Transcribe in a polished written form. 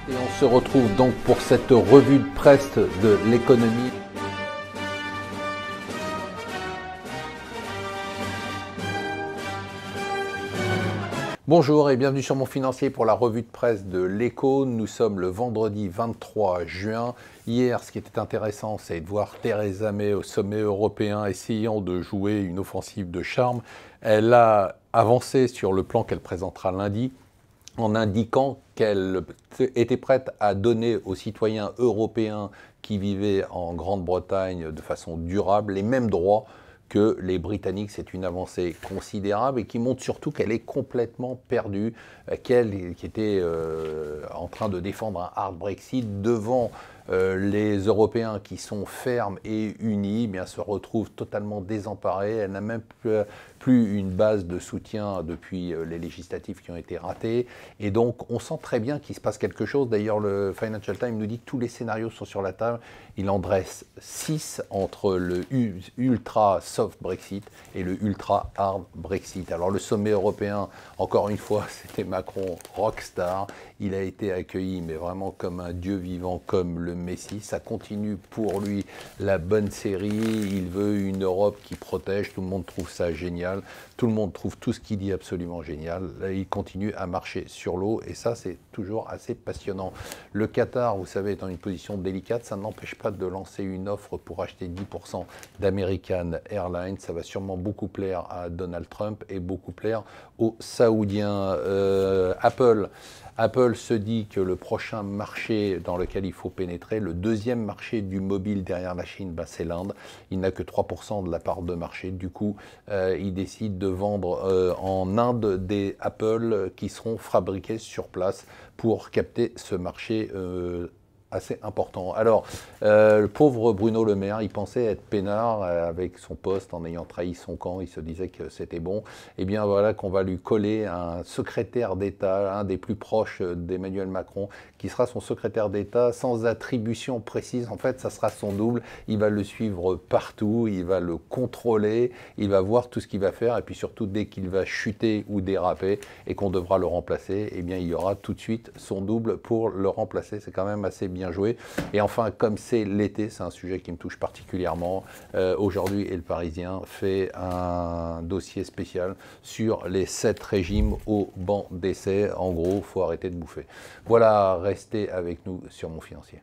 Et on se retrouve donc pour cette revue de presse de l'économie. Bonjour et bienvenue sur Mon Financier pour la revue de presse de l'Écho. Nous sommes le vendredi 23 juin. Hier, ce qui était intéressant, c'est de voir Theresa May au sommet européen essayant de jouer une offensive de charme. Elle a avancé sur le plan qu'elle présentera lundi, en indiquant qu'elle était prête à donner aux citoyens européens qui vivaient en Grande-Bretagne de façon durable les mêmes droits que les Britanniques. C'est une avancée considérable et qui montre surtout qu'elle est complètement perdue, qu'elle qui était en train de défendre un hard Brexit devant les Européens qui sont fermes et unis, bien, se retrouvent totalement désemparés. Elle n'a même plus une base de soutien depuis les législatives qui ont été ratées. Et donc, on sent très bien qu'il se passe quelque chose. D'ailleurs, le Financial Times nous dit que tous les scénarios sont sur la table. Il en dresse 6 entre le ultra soft Brexit et le ultra hard Brexit. Alors, le sommet européen, encore une fois, c'était Macron rockstar. Il a été accueilli, mais vraiment comme un dieu vivant, comme le Messie. Ça continue pour lui la bonne série. Il veut une Europe qui protège. Tout le monde trouve ça génial. Tout le monde trouve tout ce qu'il dit absolument génial. Là, il continue à marcher sur l'eau et ça, c'est toujours assez passionnant. Le Qatar, vous savez, est dans une position délicate. Ça n'empêche pas de lancer une offre pour acheter 10% d'American Airlines. Ça va sûrement beaucoup plaire à Donald Trump et beaucoup plaire aux Saoudiens. Apple se dit que le prochain marché dans lequel il faut pénétrer, le deuxième marché du mobile derrière la Chine, c'est l'Inde. Il n'a que 3% de la part de marché. Du coup, il décide de vendre en Inde des Apple qui seront fabriqués sur place pour capter ce marché assez important. Alors, le pauvre Bruno Le Maire, il pensait être peinard avec son poste en ayant trahi son camp, il se disait que c'était bon. Eh bien voilà qu'on va lui coller un secrétaire d'État, un des plus proches d'Emmanuel Macron, qui sera son secrétaire d'État sans attribution précise. En fait, ça sera son double. Il va le suivre partout, il va le contrôler, il va voir tout ce qu'il va faire et puis surtout dès qu'il va chuter ou déraper et qu'on devra le remplacer, eh bien il y aura tout de suite son double pour le remplacer. C'est quand même assez bien joué. Et enfin, comme c'est l'été, c'est un sujet qui me touche particulièrement. Aujourd'hui, et le Parisien fait un dossier spécial sur les 7 régimes au banc d'essai. En gros, il faut arrêter de bouffer. Voilà, restez avec nous sur Mon Financier.